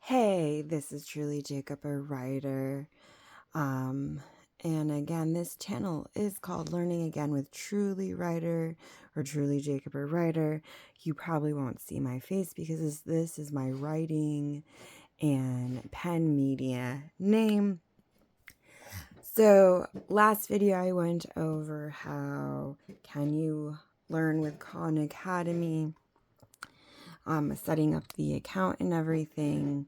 Hey, this is truly Jacob, a writer. And again, this channel is called Learning Again with Truly Writer or Truly Jacob, a writer. You probably won't see my face because this is my writing and pen media name. So last video I went over how can you learn with Khan Academy, setting up the account and everything.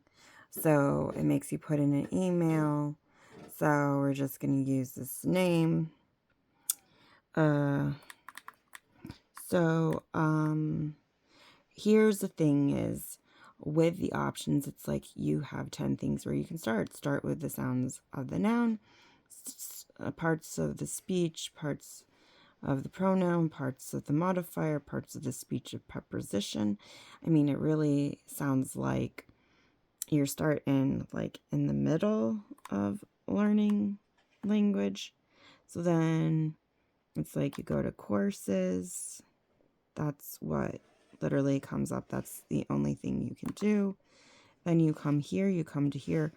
So it makes you put in an email. So we're just going to use this name. Here's the thing is, with the options, it's like you have 10 things where you can start. Start with the sounds of the noun, parts of the speech, parts of the pronoun, parts of the modifier, parts of the speech of preposition. I mean, it really sounds like you're starting like in the middle of learning language. So then it's like you go to courses. That's what literally comes up. That's the only thing you can do. Then you come here, you come to here.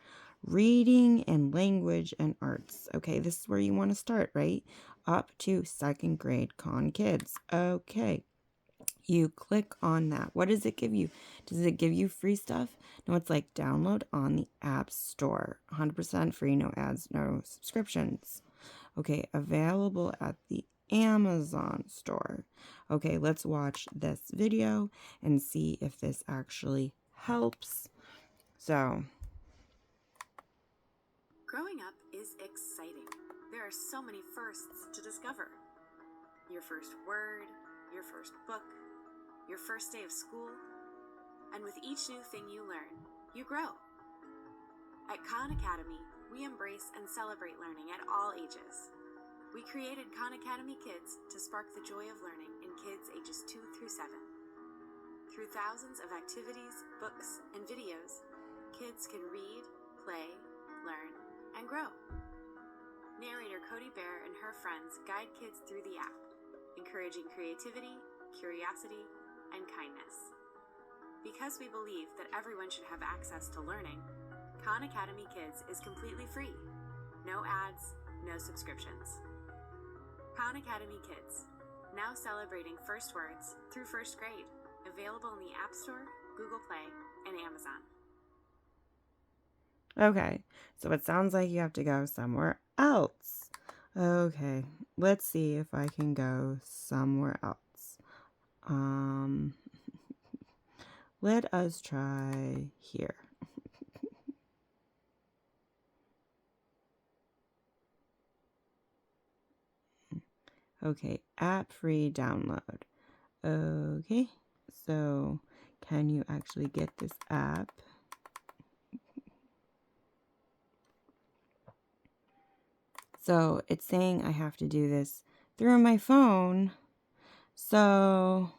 Reading and language and arts. Okay, this is where you want to start, right? Up to 2nd grade Khan Kids. Okay. You click on that. What does it give you? Does it give you free stuff? No, it's like download on the App Store. 100% free, no ads, no subscriptions. Okay, available at the Amazon store. Okay, let's watch this video and see if this actually helps. So, growing up is exciting. There are so many firsts to discover. Your first word, your first book, your first day of school, and with each new thing you learn, you grow. At Khan Academy, we embrace and celebrate learning at all ages. We created Khan Academy Kids to spark the joy of learning in kids ages 2 through 7. Through thousands of activities, books, and videos, kids can read, play, learn, and grow. Narrator Cody Bear and her friends guide kids through the app, encouraging creativity, curiosity, and kindness. Because we believe that everyone should have access to learning, Khan Academy Kids is completely free. No ads, no subscriptions. Khan Academy Kids, now celebrating first words through 1st grade, available in the App Store, Google Play, and Amazon. okay, so it sounds like you have to go somewhere else. Okay, let's see if I can go somewhere else. Let us try here. Okay, app free download. Okay, so can you actually get this app? So it's saying I have to do this through my phone. So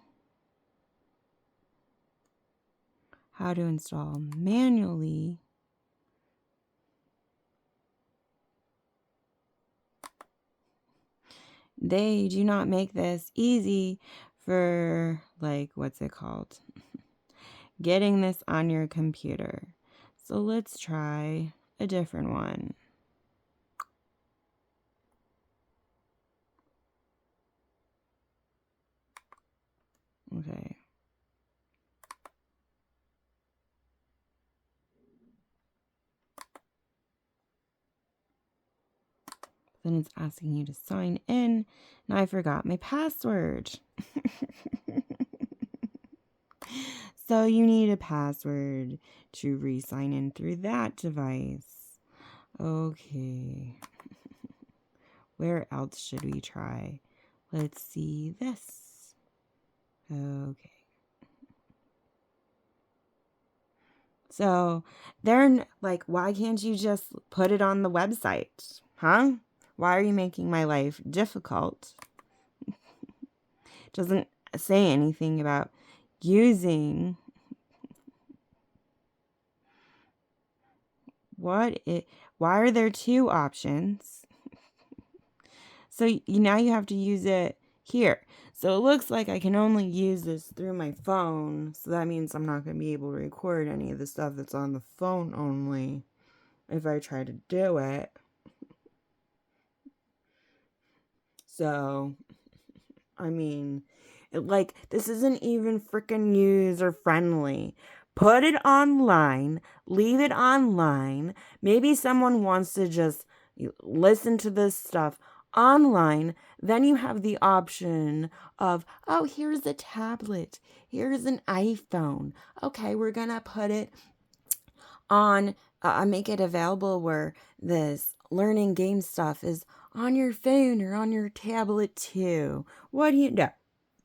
how to install manually? They do not make this easy for, like, what's it called? Getting this on your computer. So let's try a different one. Okay. Then it's asking you to sign in. Now I forgot my password. So you need a password to re-sign in through that device. Okay. Where else should we try? Let's see this. Okay. So they're like, why can't you just put it on the website? Huh? Why are you making my life difficult? Doesn't say anything about using why are there 2 options? So now you have to use it here. So it looks like I can only use this through my phone. So that means I'm not going to be able to record any of the stuff that's on the phone only if I try to do it. So, I mean, this isn't even freaking user friendly. Put it online, leave it online. Maybe someone wants to just listen to this stuff online. Then you have the option of, oh, here's a tablet, here's an iPhone. Okay, we're gonna put it on, make it available where this learning game stuff is on your phone or on your tablet too. What do you know?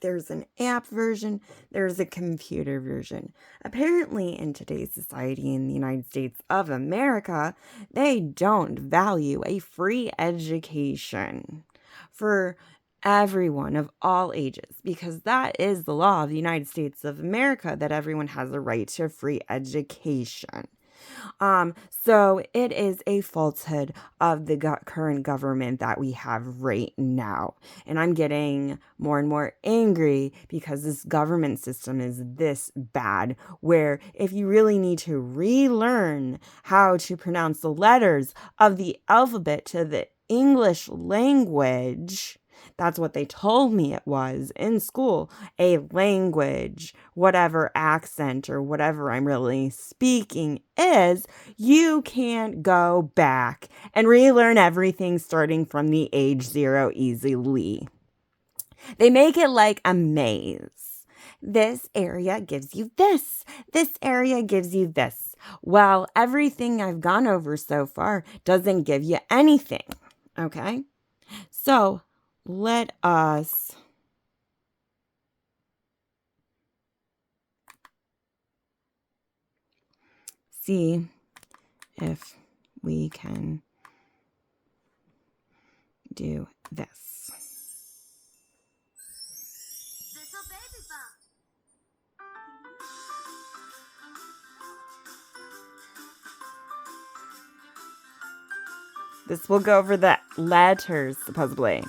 There's an app version, there's a computer version. Apparently, in today's society in the United States of America, they don't value a free education for everyone of all ages, because that is the law of the United States of America, that everyone has a right to free education. So it is a falsehood of the current government that we have right now. And I'm getting more and more angry because this government system is this bad, where if you really need to relearn how to pronounce the letters of the alphabet to the English language, that's what they told me it was in school, a language, whatever accent or whatever I'm really speaking is, you can't go back and relearn everything starting from the age 0 easily. They make it like a maze. This area gives you this. This area gives you this. Well, everything I've gone over so far doesn't give you anything. Okay? So, let us see if we can do this. Little baby bump. This will go over the letters, supposedly.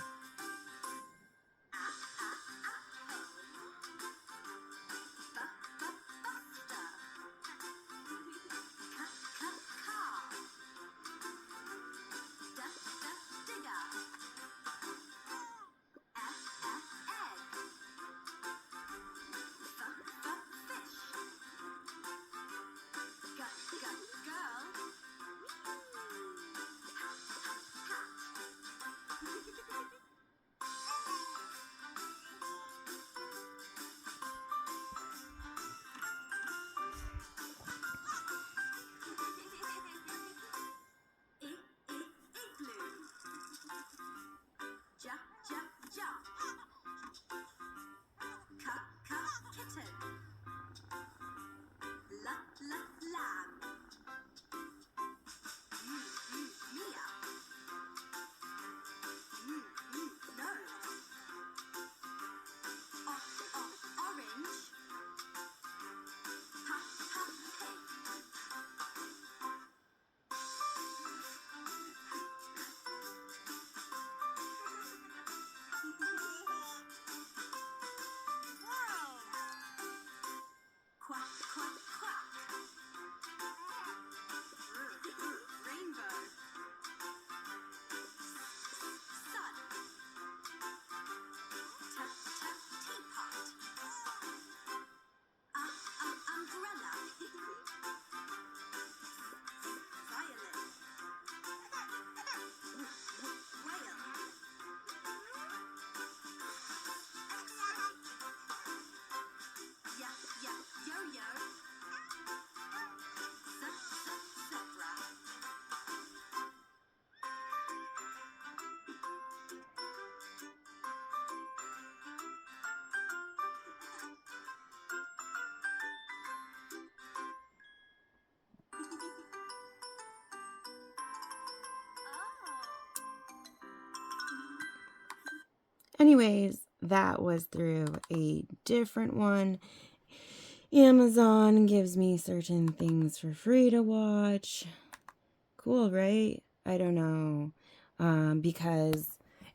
Anyways, that was through a different one. Amazon gives me certain things for free to watch. Cool, right? I don't know. Because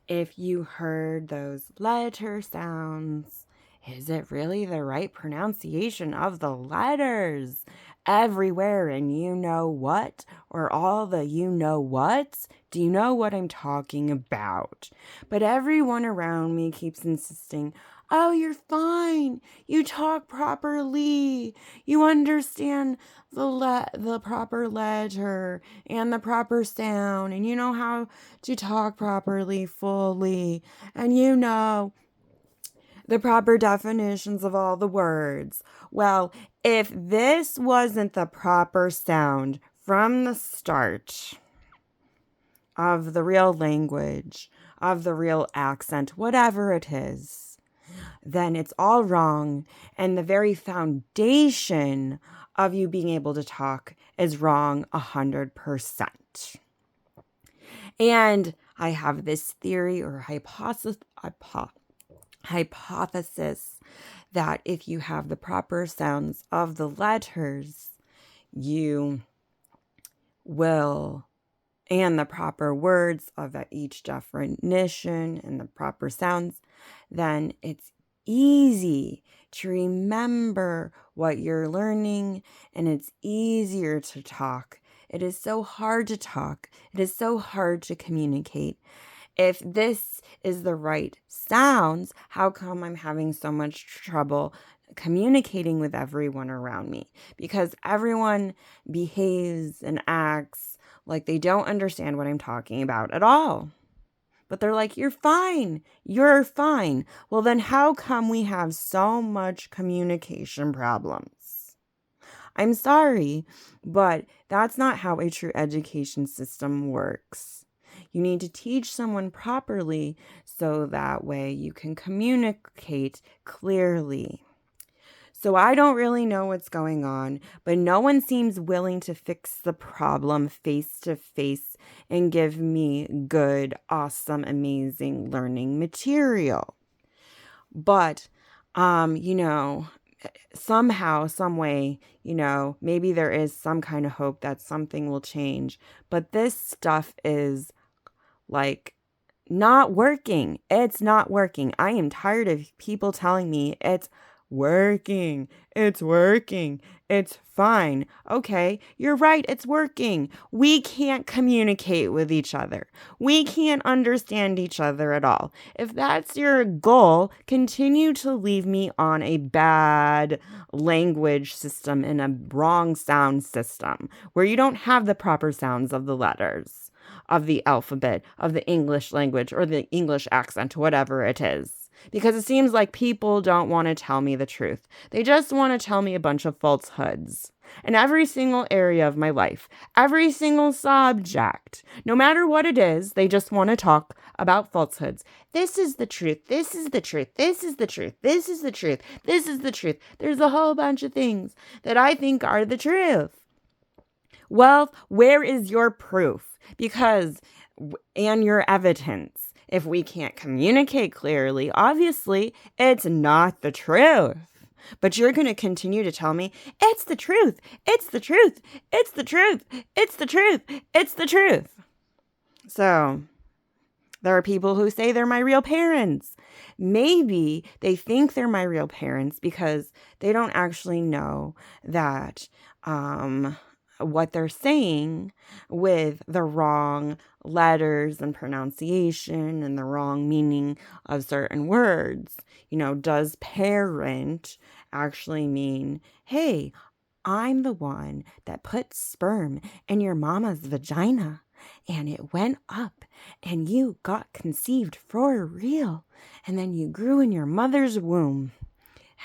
if you heard those letter sounds, is it really the right pronunciation of the letters? Everywhere and you know what, or all the you know whats? Do you know what I'm talking about? But everyone around me keeps insisting, oh, you're fine. You talk properly. You understand the proper letter and the proper sound, and you know how to talk properly, fully, and you know the proper definitions of all the words. Well, if this wasn't the proper sound from the start of the real language, of the real accent, whatever it is, then it's all wrong. And the very foundation of you being able to talk is wrong 100%. And I have this theory or hypothesis that if you have the proper sounds of the letters, you will, and the proper words of each definition and the proper sounds, then it's easy to remember what you're learning, and it's easier to talk. It is so hard to talk. It is so hard to communicate. If this is the right sounds, how come I'm having so much trouble communicating with everyone around me? Because everyone behaves and acts like they don't understand what I'm talking about at all. But they're like, you're fine. You're fine. Well, then how come we have so much communication problems? I'm sorry, but that's not how a true education system works. You need to teach someone properly so that way you can communicate clearly. So I don't really know what's going on, but no one seems willing to fix the problem face to face and give me good, awesome, amazing learning material. But, somehow, some way, maybe there is some kind of hope that something will change. But this stuff is like not working. It's not working. I am tired of people telling me it's working. It's working. It's fine. Okay, you're right. It's working. We can't communicate with each other. We can't understand each other at all. If that's your goal, continue to leave me on a bad language system and a wrong sound system where you don't have the proper sounds of the letters, of the alphabet, of the English language, or the English accent, whatever it is. Because it seems like people don't want to tell me the truth. They just want to tell me a bunch of falsehoods. In every single area of my life, every single subject, no matter what it is, they just want to talk about falsehoods. This is the truth. This is the truth. This is the truth. This is the truth. This is the truth. There's a whole bunch of things that I think are the truth. Well, where is your proof? And your evidence. If we can't communicate clearly, obviously, it's not the truth. But you're going to continue to tell me, it's the truth, it's the truth, it's the truth, it's the truth, it's the truth. So, there are people who say they're my real parents. Maybe they think they're my real parents because they don't actually know that what they're saying with the wrong letters and pronunciation and the wrong meaning of certain words. Does parent actually mean, hey, I'm the one that put sperm in your mama's vagina and it went up and you got conceived for real, and then you grew in your mother's womb,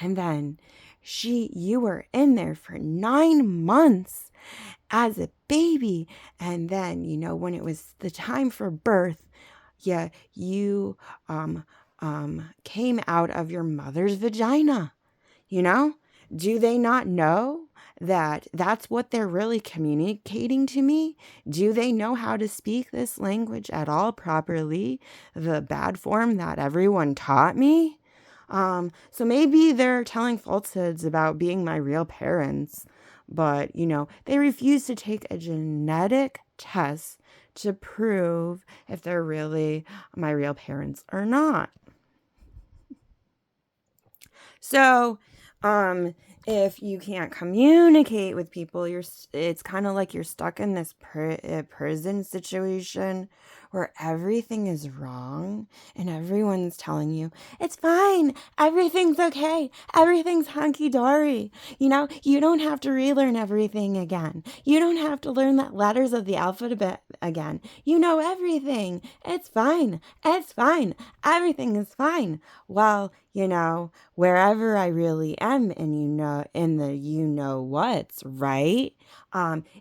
and then you were in there for 9 months as a baby, and then when it was the time for birth, you came out of your mother's vagina. Do they not know that that's what they're really communicating to me? Do they know how to speak this language at all properly, the bad form that everyone taught me? So maybe they're telling falsehoods about being my real parents, but, they refuse to take a genetic test to prove if they're really my real parents or not. So, if you can't communicate with people, it's kind of like you're stuck in this prison situation where everything is wrong and everyone's telling you, it's fine, everything's okay, everything's hunky-dory. You don't have to relearn everything again. You don't have to learn the letters of the alphabet again. You know everything. It's fine. It's fine. Everything is fine. Well, wherever I really am, and in the what's right.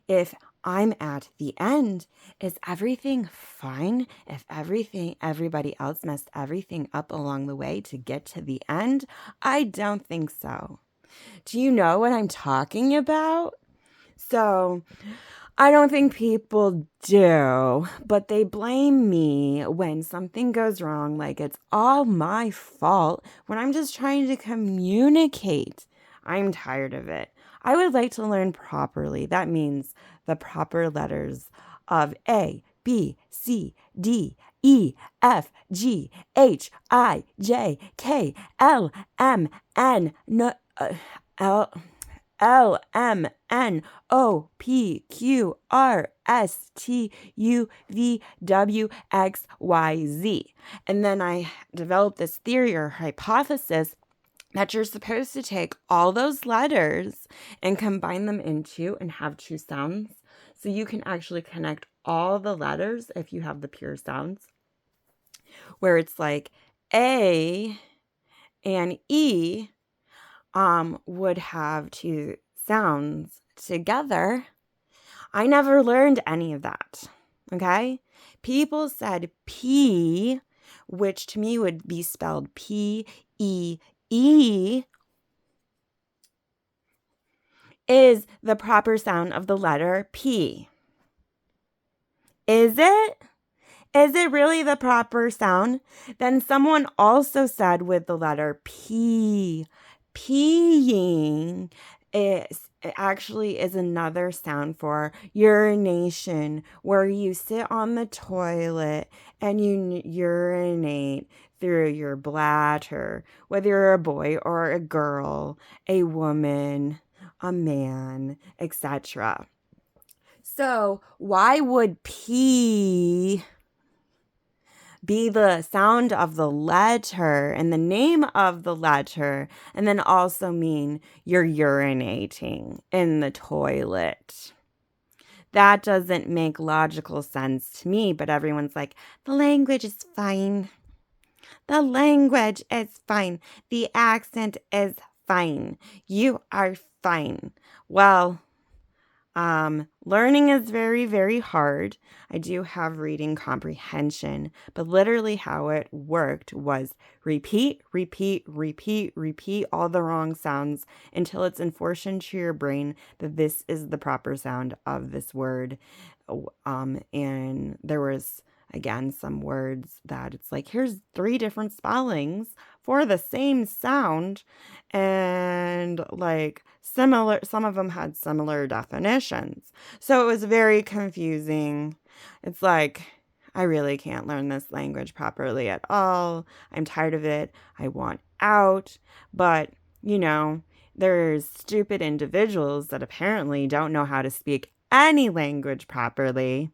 If I'm at the end, is everything fine? If everybody else messed everything up along the way to get to the end? I don't think so. Do you know what I'm talking about? So, I don't think people do, but they blame me when something goes wrong, like it's all my fault when I'm just trying to communicate. I'm tired of it. I would like to learn properly. That means the proper letters of A, B, C, D, E, F, G, H, I, J, K, L, M, N, L, M, N, O, P, Q, R, S, T, U, V, W, X, Y, Z. And then I developed this theory or hypothesis that you're supposed to take all those letters and combine them into and have two sounds. So you can actually connect all the letters if you have the pure sounds, where it's like A and E would have two sounds together. I never learned any of that. Okay? People said P, which to me would be spelled P-E-E, is the proper sound of the letter P. Is it? Is it really the proper sound? Then someone also said with the letter P, peeing actually is another sound for urination, where you sit on the toilet and you urinate through your bladder, whether you're a boy or a girl, a woman, a man, etc. So why would P be the sound of the letter and the name of the letter, and then also mean you're urinating in the toilet? That doesn't make logical sense to me, but everyone's like, the language is fine. The language is fine. The accent is fine. You are fine. Well, learning is very, very hard. I do have reading comprehension, but literally how it worked was repeat, repeat, repeat, repeat all the wrong sounds until it's enforced into your brain that this is the proper sound of this word. And there was, again, some words that it's like, here's 3 different spellings for the same sound, and like similar, some of them had similar definitions. So it was very confusing. It's like, I really can't learn this language properly at all. I'm tired of it. I want out. But, there's stupid individuals that apparently don't know how to speak any language properly.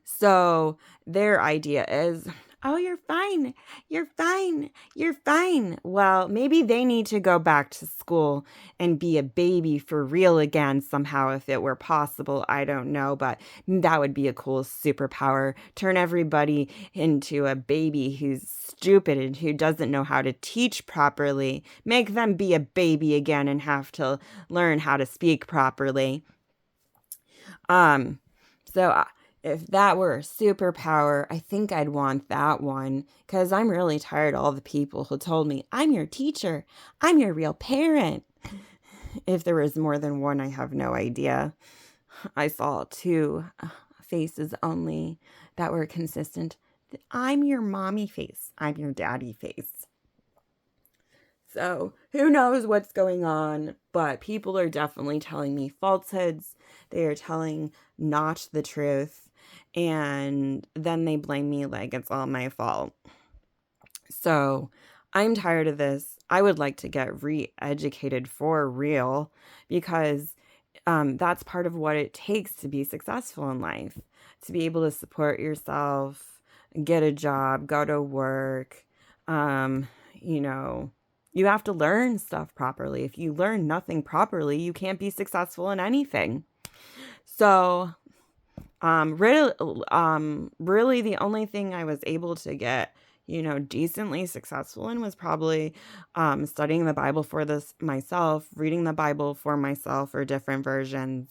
So their idea is, oh, you're fine. You're fine. You're fine. Well, maybe they need to go back to school and be a baby for real again somehow, if it were possible. I don't know, but that would be a cool superpower. Turn everybody into a baby who's stupid and who doesn't know how to teach properly. Make them be a baby again and have to learn how to speak properly. So if that were a superpower, I think I'd want that one, because I'm really tired of all the people who told me, I'm your teacher, I'm your real parent. If there was more than one, I have no idea. I saw 2 faces only that were consistent. I'm your mommy face, I'm your daddy face. So who knows what's going on, but people are definitely telling me falsehoods. They are telling not the truth. And then they blame me like it's all my fault. So I'm tired of this. I would like to get re educated for real because that's part of what it takes to be successful in life, to be able to support yourself, get a job, go to work. Um, you know, you have to learn stuff properly. If you learn nothing properly, you can't be successful in anything. So, really, really, the only thing I was able to get, decently successful in was probably studying the Bible for this myself, reading the Bible for myself or different versions,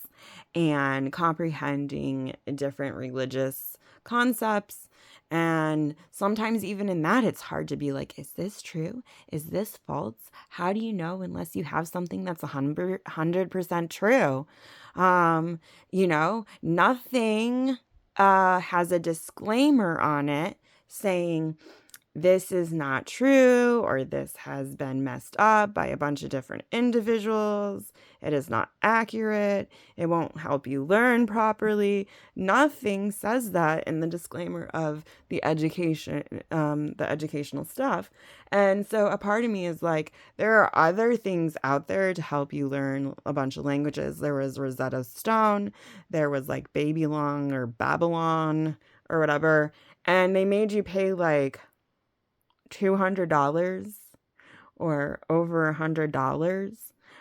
and comprehending different religious concepts. And sometimes, even in that, it's hard to be like, is this true? Is this false? How do you know unless you have something that's 100% true? Um, Nothing has a disclaimer on it saying this is not true or this has been messed up by a bunch of different individuals. It is not accurate. It won't help you learn properly. Nothing says that in the disclaimer of the educational stuff. And so a part of me is like, there are other things out there to help you learn a bunch of languages. There was Rosetta Stone. There was like Babylon or Babylon or whatever. And they made you pay like $200 or over $100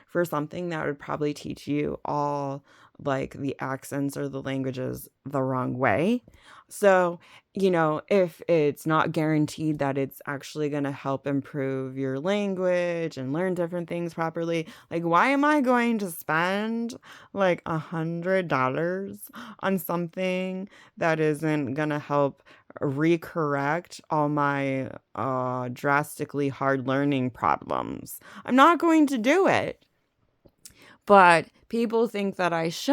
for something that would probably teach you all like the accents or the languages the wrong way. So, if it's not guaranteed that it's actually going to help improve your language and learn different things properly, like, why am I going to spend like $100 on something that isn't going to help recorrect all my drastically hard learning problems? I'm not going to do it. But people think that I should,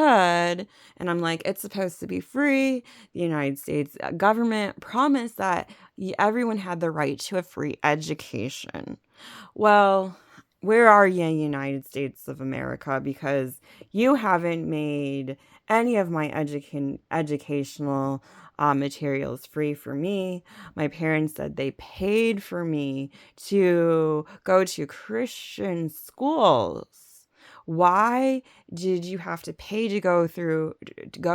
and I'm like, it's supposed to be free. The United States government promised that everyone had the right to a free education. Well, where are you, United States of America? Because you haven't made any of my educational materials free for me. My parents said they paid for me to go to Christian schools. Why did you have to pay to go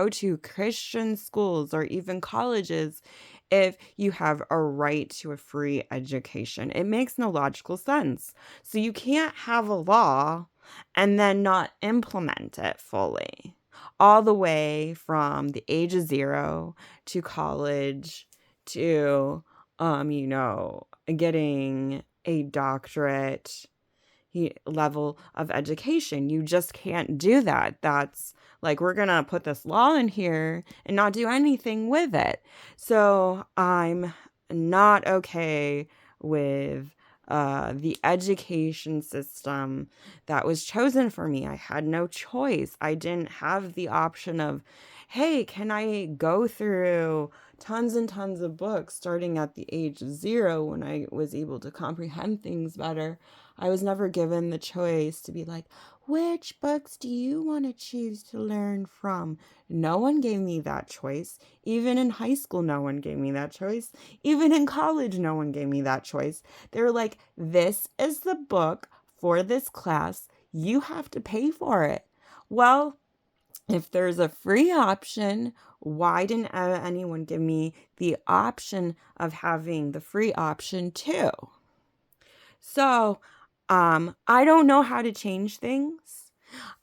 to Christian schools or even colleges if you have a right to a free education? It makes no logical sense. So you can't have a law and then not implement it fully, all the way from the age of 0 to college to, getting a doctorate level of education. You just can't do that. That's like, we're going to put this law in here and not do anything with it. So I'm not okay with the education system that was chosen for me. I had no choice. I didn't have the option of, hey, can I go through tons and tons of books starting at the age of 0 when I was able to comprehend things better? I was never given the choice to be like, which books do you want to choose to learn from? No one gave me that choice. Even in high school, no one gave me that choice. Even in college, no one gave me that choice. They were like, this is the book for this class. You have to pay for it. Well, if there's a free option, why didn't anyone give me the option of having the free option too? So, I don't know how to change things.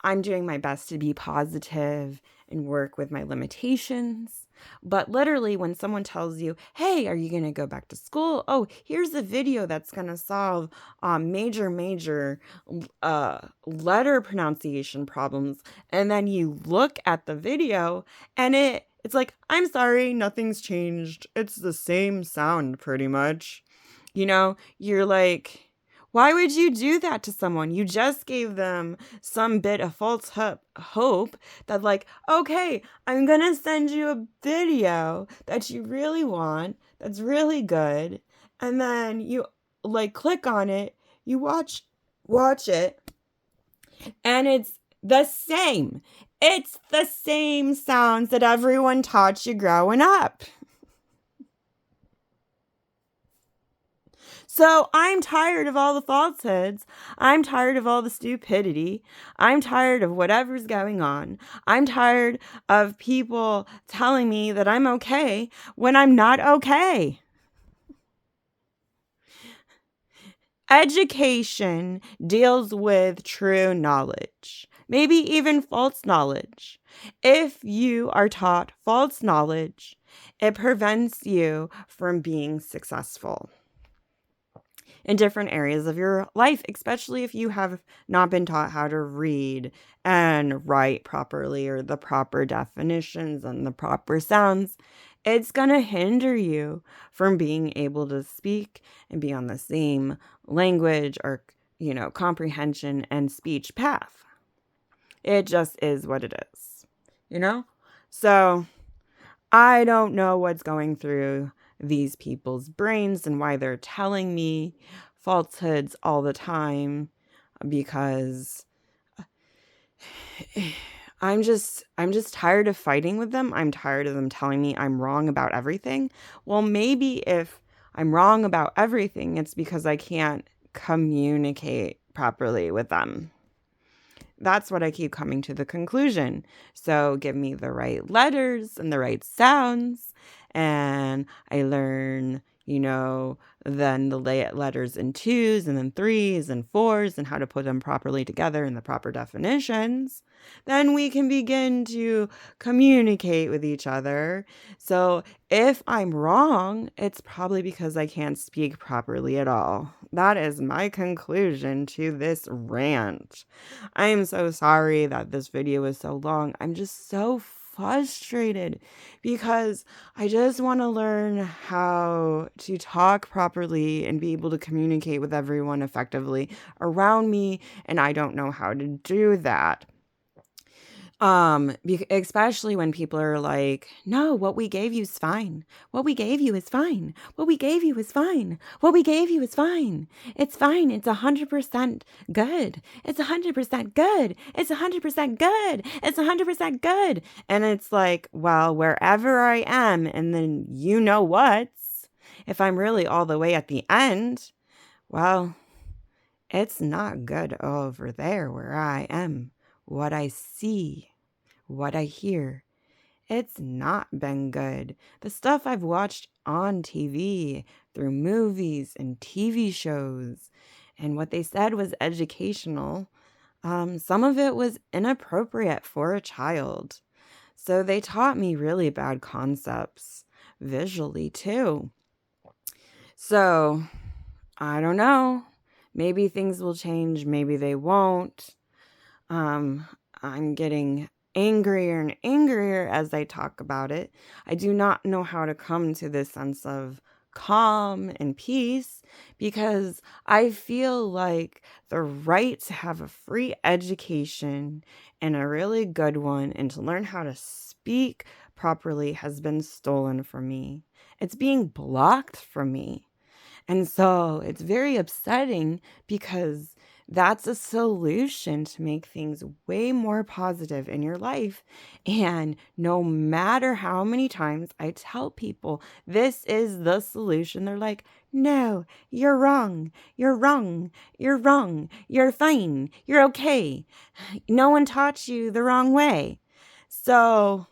I'm doing my best to be positive and work with my limitations. But literally, when someone tells you, hey, are you going to go back to school? Oh, here's a video that's going to solve major letter pronunciation problems. And then you look at the video and it's like, I'm sorry, nothing's changed. It's the same sound pretty much. You're like, why would you do that to someone? You just gave them some bit of false hope that like, okay, I'm going to send you a video that you really want, that's really good. And then you like click on it, You watch it, and it's the same. It's the same sounds that everyone taught you growing up. So I'm tired of all the falsehoods. I'm tired of all the stupidity. I'm tired of whatever's going on. I'm tired of people telling me that I'm okay when I'm not okay. Education deals with true knowledge, maybe even false knowledge. If you are taught false knowledge, it prevents you from being successful in different areas of your life, especially if you have not been taught how to read and write properly or the proper definitions and the proper sounds. It's going to hinder you from being able to speak and be on the same language or, comprehension and speech path. It just is what it is. So I don't know what's going through these people's brains and why they're telling me falsehoods all the time, because I'm just tired of fighting with them. I'm tired of them telling me I'm wrong about everything. Well, maybe if I'm wrong about everything, it's because I can't communicate properly with them. That's what I keep coming to the conclusion. So give me the right letters and the right sounds, and I learn, then the letters in twos and then threes and fours and how to put them properly together in the proper definitions. Then we can begin to communicate with each other. So if I'm wrong, it's probably because I can't speak properly at all. That is my conclusion to this rant. I am so sorry that this video is so long. I'm just so frustrated because I just want to learn how to talk properly and be able to communicate with everyone effectively around me, and I don't know how to do that. Especially when people are like, no, what we gave you is fine. What we gave you is fine. What we gave you is fine. What we gave you is fine. It's fine. It's 100% good. It's 100% good. It's 100% good. It's 100% good. And it's like, well, wherever I am, and then what's, if I'm really all the way at the end, well, it's not good over there where I am. What I see, what I hear, it's not been good. The stuff I've watched on TV, through movies and TV shows, and what they said was educational, some of it was inappropriate for a child. So they taught me really bad concepts visually too. So I don't know. Maybe things will change, maybe they won't. I'm getting angrier and angrier as I talk about it. I do not know how to come to this sense of calm and peace because I feel like the right to have a free education and a really good one and to learn how to speak properly has been stolen from me. It's being blocked from me. And so it's very upsetting because that's a solution to make things way more positive in your life. And no matter how many times I tell people this is the solution, they're like, no, you're wrong. You're wrong. You're wrong. You're fine. You're okay. No one taught you the wrong way. So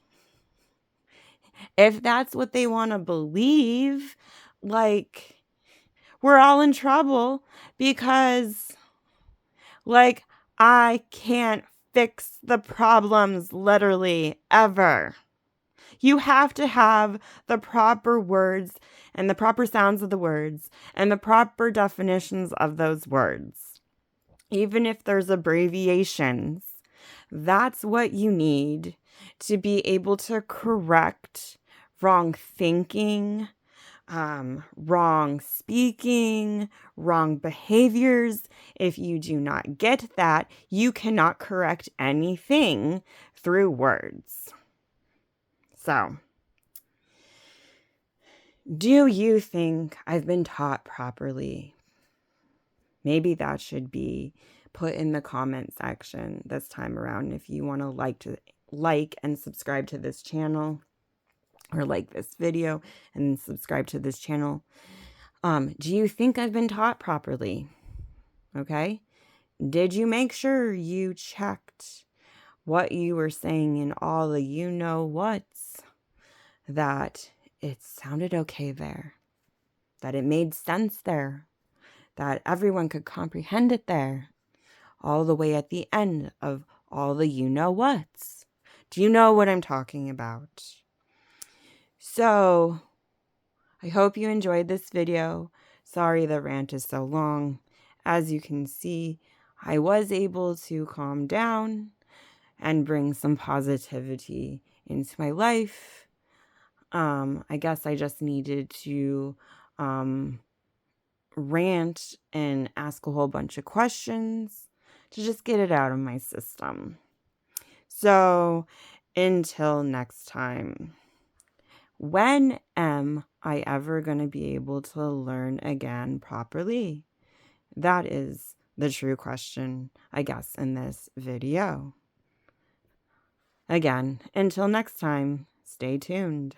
if that's what they want to believe, we're all in trouble because, I can't fix the problems literally ever. You have to have the proper words and the proper sounds of the words and the proper definitions of those words. Even if there's abbreviations, that's what you need to be able to correct wrong thinking, wrong speaking, wrong behaviors. If you do not get that, you cannot correct anything through words. So, do you think I've been taught properly? Maybe that should be put in the comment section this time around if you want to like and subscribe to this channel, or like this video and subscribe to this channel. Do you think I've been taught properly? Okay. Did you make sure you checked what you were saying in all the you know what's, that it sounded okay there, that it made sense there, that everyone could comprehend it there, all the way at the end of all the you know what's? Do you know what I'm talking about? So I hope you enjoyed this video. Sorry the rant is so long. As you can see, I was able to calm down and bring some positivity into my life. I guess I just needed to rant and ask a whole bunch of questions to just get it out of my system. So until next time, when am I ever going to be able to learn again properly? That is the true question, I guess, in this video. Again, until next time, stay tuned.